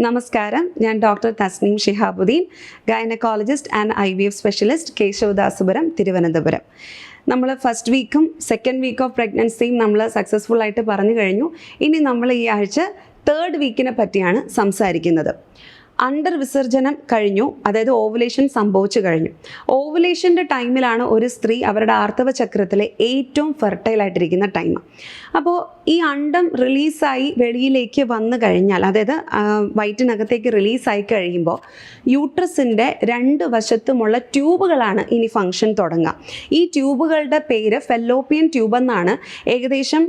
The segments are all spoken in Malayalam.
നമസ്കാരം, ഞാൻ doctor Tasneem Shihabuddeen, gynaecologist and IVF specialist, Kesavadasapuram, Thiruvananthapuram. നമ്മൾ ഫസ്റ്റ് വീക്കും സെക്കൻഡ് വീക്ക് ഓഫ് പ്രഗ്നൻസിയും നമ്മൾ സക്സസ്ഫുൾ ആയിട്ട് പറഞ്ഞു കഴിഞ്ഞു. ഇനി നമ്മൾ ഈ ആഴ്ച തേർഡ് വീക്കിനെ പറ്റിയാണ് സംസാരിക്കുന്നത്. അണ്ടർ വിസർജനം കഴിഞ്ഞു, അതായത് ഓവുലേഷൻ സംഭവിച്ചു കഴിഞ്ഞു. ഓവുലേഷൻ്റെ ടൈമിലാണ് ഒരു സ്ത്രീ അവരുടെ ആർത്തവ ചക്രത്തിലെ ഏറ്റവും ഫെർട്ടൈലായിട്ടിരിക്കുന്ന ടൈം. അപ്പോൾ ഈ അണ്ടം റിലീസായി വെളിയിലേക്ക് വന്നു കഴിഞ്ഞാൽ, അതായത് വയറ്റിനകത്തേക്ക് റിലീസായി കഴിയുമ്പോൾ യൂട്രസിൻ്റെ രണ്ട് വശത്തുമുള്ള ട്യൂബുകളാണ് ഇനി ഫങ്ഷൻ തുടങ്ങുക. ഈ ട്യൂബുകളുടെ പേര് ഫെല്ലോപ്പിയൻ ട്യൂബ് എന്നാണ്. ഏകദേശം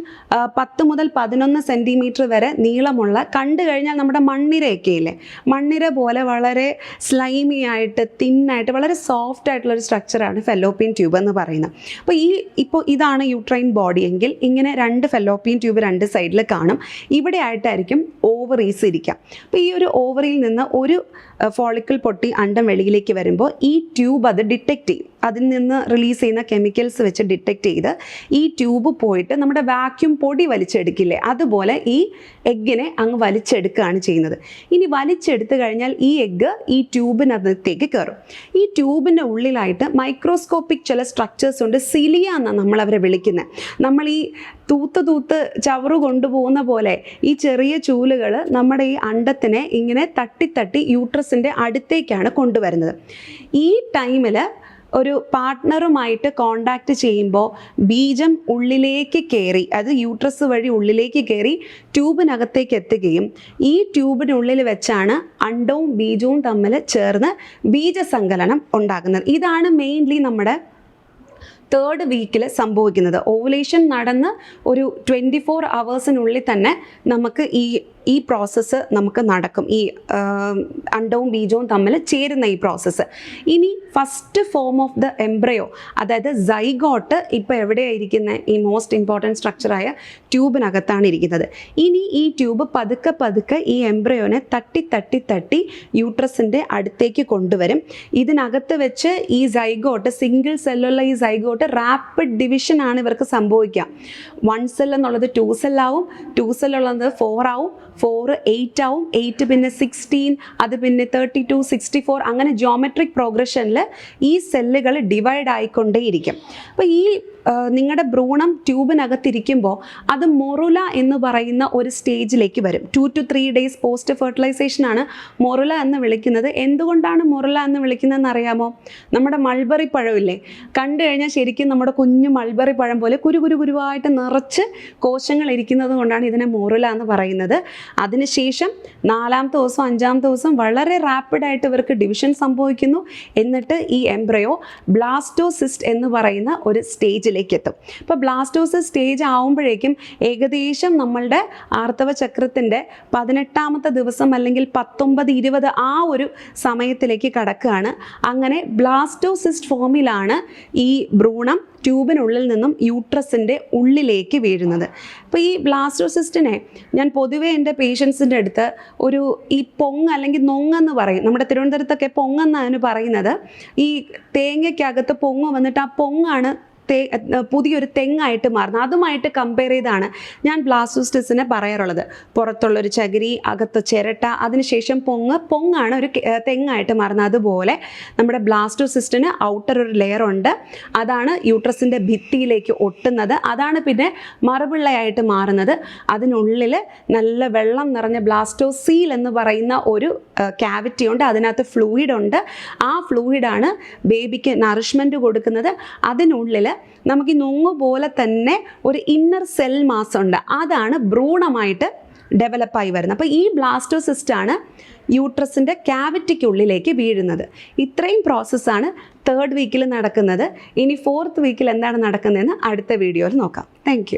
10 മുതൽ 11 സെൻറ്റിമീറ്റർ വരെ നീളമുള്ള, കണ്ടു കഴിഞ്ഞാൽ നമ്മുടെ മണ്ണിരയൊക്കെ ഇല്ലേ, മണ്ണിര പോലെ വളരെ സ്ലൈമി ആയിട്ട് തിന്നായിട്ട് വളരെ സോഫ്റ്റ് ആയിട്ടുള്ളൊരു സ്ട്രക്ചറാണ് ഫെല്ലോപ്പിയൻ ട്യൂബ് എന്ന് പറയുന്നത്. അപ്പോൾ ഇപ്പോൾ ഇതാണ് യൂട്രൈൻ ബോഡി എങ്കിൽ ഇങ്ങനെ രണ്ട് ഫെല്ലോപ്പിയൻ ട്യൂബ് രണ്ട് സൈഡിൽ കാണും. ഇവിടെ ആയിട്ടായിരിക്കും ഓവറീസ് ഇരിക്കുക. അപ്പോൾ ഈ ഒരു ഓവറിയിൽ നിന്ന് ഒരു ഫോളിക്കിൾ പൊട്ടി അണ്ടം വെളിയിലേക്ക് വരുമ്പോൾ ഈ ട്യൂബ് അത് ഡിറ്റക്റ്റ് ചെയ്യും. അതിൽ നിന്ന് റിലീസ് ചെയ്യുന്ന കെമിക്കൽസ് വെച്ച് ഡിറ്റക്റ്റ് ചെയ്ത് ഈ ട്യൂബ് പോയിട്ട് നമ്മുടെ വാക്യൂം പൊടി വലിച്ചെടുക്കില്ലേ, അതുപോലെ ഈ എഗ്ഗിനെ അങ്ങ് വലിച്ചെടുക്കുകയാണ് ചെയ്യുന്നത്. ഇനി വലിച്ചെടുത്ത് കഴിഞ്ഞാൽ ഈ എഗ്ഗ് ഈ ട്യൂബിനകത്തേക്ക് കയറും. ഈ ട്യൂബിൻ്റെ ഉള്ളിലായിട്ട് മൈക്രോസ്കോപ്പിക് ചില സ്ട്രക്ചേഴ്സ് ഉണ്ട്. സിലിയ എന്നാണ് നമ്മൾ അവരെ വിളിക്കുന്നത്. നമ്മൾ ഈ തൂത്ത് ചവറ് കൊണ്ടുപോകുന്ന പോലെ ഈ ചെറിയ ചൂലുകൾ നമ്മുടെ ഈ അണ്ടത്തിനെ ഇങ്ങനെ തട്ടി യൂട്രസിൻ്റെ അടുത്തേക്കാണ് കൊണ്ടുവരുന്നത്. ഈ ടൈമിൽ ഒരു പാർട്ട്ണറുമായിട്ട് കോണ്ടാക്റ്റ് ചെയ്യുമ്പോൾ ബീജം ഉള്ളിലേക്ക് കയറി, അത് യൂട്രസ് വഴി ഉള്ളിലേക്ക് കയറി ട്യൂബിനകത്തേക്ക് എത്തുകയും ഈ ട്യൂബിനുള്ളിൽ വെച്ചാണ് അണ്ടവും ബീജവും തമ്മിൽ ചേർന്ന് ബീജസങ്കലനം ഉണ്ടാകുന്നത്. ഇതാണ് മെയിൻലി നമ്മുടെ തേർഡ് വീക്കിൽ സംഭവിക്കുന്നത്. ഓവുലേഷൻ നടന്ന് ഒരു 24 hours തന്നെ നമുക്ക് ഈ പ്രോസസ്സ് നമുക്ക് നടക്കും. ഈ അണ്ടവും ബീജവും തമ്മിൽ ചേരുന്ന ഈ പ്രോസസ്സ്. ഇനി first form of the embryo, അതായത് സൈഗോട്ട്, ഇപ്പോൾ എവിടെയായിരിക്കുന്നത്? ഈ മോസ്റ്റ് ഇമ്പോർട്ടൻറ്റ് സ്ട്രക്ചറായ ട്യൂബിനകത്താണ് ഇരിക്കുന്നത്. ഇനി ഈ ട്യൂബ് പതുക്കെ ഈ എംബ്രയോനെ തട്ടി യൂട്രസിൻ്റെ അടുത്തേക്ക് കൊണ്ടുവരും. ഇതിനകത്ത് വെച്ച് ഈ സൈഗോട്ട്, സിംഗിൾ സെല്ലുള്ള ഈ സൈഗോട്ട് റാപ്പിഡ് ഡിവിഷൻ ആണ് ഇവർക്ക് സംഭവിക്കുക. 1 സെൽ എന്നുള്ളത് 2 സെല്ലാവും, 2 സെല്ലുള്ളത് 4 ആവും, 4 8 ആവും, 8 പിന്നെ 16, അത് പിന്നെ 32, 64, അങ്ങനെ ജോമെട്രിക് പ്രോഗ്രഷനിൽ ഈ സെല്ലുകൾ ഡിവൈഡ് ആയിക്കൊണ്ടേയിരിക്കും. അപ്പോൾ ഈ നിങ്ങളുടെ ഭ്രൂണം ട്യൂബിനകത്തിരിക്കുമ്പോൾ അത് മൊറുല എന്ന് പറയുന്ന ഒരു സ്റ്റേജിലേക്ക് വരും. 2 to 3 days പോസ്റ്റ് ഫെർട്ടിലൈസേഷനാണ് മൊറുല എന്ന് വിളിക്കുന്നത്. എന്തുകൊണ്ടാണ് മൊറുല എന്ന് വിളിക്കുന്നതെന്ന് അറിയാമോ? നമ്മുടെ മൾബറി പഴമില്ലേ, കണ്ടു കഴിഞ്ഞാൽ ശരിക്കും നമ്മുടെ കുഞ്ഞു മൾബറി പഴം പോലെ കുരുവായിട്ട് നിറച്ച് കോശങ്ങൾ ഇരിക്കുന്നത് കൊണ്ടാണ് ഇതിനെ മൊറുല എന്ന് പറയുന്നത്. അതിനുശേഷം 4ാമത്തെ ദിവസം 5ാമത്തെ ദിവസം വളരെ റാപ്പിഡായിട്ട് ഇവർക്ക് ഡിവിഷൻ സംഭവിക്കുന്നു. എന്നിട്ട് ഈ എംബ്രയോ ബ്ലാസ്റ്റോസിസ്റ്റ് എന്ന് പറയുന്ന ഒരു സ്റ്റേജിൽ എത്തും. ഇപ്പോൾ ബ്ലാസ്റ്റോസിസ് സ്റ്റേജ് ആവുമ്പോഴേക്കും ഏകദേശം നമ്മളുടെ ആർത്തവ ചക്രത്തിൻ്റെ 18ാമത്തെ ദിവസം അല്ലെങ്കിൽ 19, 20 ആ ഒരു സമയത്തിലേക്ക് കടക്കുകയാണ്. അങ്ങനെ ബ്ലാസ്റ്റോസിസ്റ്റ് ഫോമിലാണ് ഈ ഭ്രൂണം ട്യൂബിനുള്ളിൽ നിന്നും യൂട്രസിൻ്റെ ഉള്ളിലേക്ക് വീഴുന്നത്. അപ്പോൾ ഈ ബ്ലാസ്റ്റോസിസ്റ്റിനെ ഞാൻ പൊതുവേ എൻ്റെ പേഷ്യൻസിൻ്റെ അടുത്ത് ഈ പൊങ്ങ് അല്ലെങ്കിൽ നൊങ്ങെന്ന് പറയും. നമ്മുടെ തിരുവനന്തപുരത്തൊക്കെ പൊങ്ങെന്നാണ് പറയുന്നത്. ഈ തേങ്ങയ്ക്കകത്ത് പൊങ്ങ് വന്നിട്ട് ആ പൊങ്ങാണ് പുതിയൊരു തെങ്ങായിട്ട് മാറുന്നത്. അതുമായിട്ട് കമ്പയർ ചെയ്താണ് ഞാൻ ബ്ലാസ്റ്റോസിസ്റ്റിനെ പറയാറുള്ളത്. പുറത്തുള്ളൊരു ചകിരി, അകത്ത് ചിരട്ട, അതിനുശേഷം പൊങ്ങാണ് ഒരു തെങ്ങായിട്ട് മാറുന്നത്. അതുപോലെ നമ്മുടെ ബ്ലാസ്റ്റോസിസ്റ്റിന് ഔട്ടർ ഒരു ലെയർ ഉണ്ട്, അതാണ് യൂട്രസിൻ്റെ ഭിത്തിയിലേക്ക് ഒട്ടുന്നത്. അതാണ് പിന്നെ മറുപിള്ളയായിട്ട് മാറുന്നത്. അതിനുള്ളിൽ നല്ല വെള്ളം നിറഞ്ഞ ബ്ലാസ്റ്റോസീൽ എന്ന് പറയുന്ന ഒരു ക്യാവിറ്റി ഉണ്ട്, അതിനകത്ത് ഫ്ലൂയിഡ് ഉണ്ട്. ആ ഫ്ലൂയിഡാണ് ബേബിക്ക് നറിഷ്മെൻറ്റ് കൊടുക്കുന്നത്. അതിനുള്ളിൽ നമുക്ക് ഈ നൊങ്ങ് പോലെ തന്നെ ഒരു ഇന്നർ സെൽ മാസ് ഉണ്ട്, അതാണ് ഭ്രൂണമായിട്ട് ഡെവലപ്പായി വരുന്നത്. അപ്പോൾ ഈ ബ്ലാസ്റ്റോസിസ്റ്റാണ് യൂട്രസിൻ്റെ ക്യാവിറ്റിക്കുള്ളിലേക്ക് വീഴുന്നത്. ഇത്രയും പ്രോസസ്സാണ് തേർഡ് വീക്കിൽ നടക്കുന്നത്. ഇനി 4th വീക്കിൽ എന്താണ് നടക്കുന്നതെന്ന് അടുത്ത വീഡിയോയിൽ നോക്കാം. താങ്ക്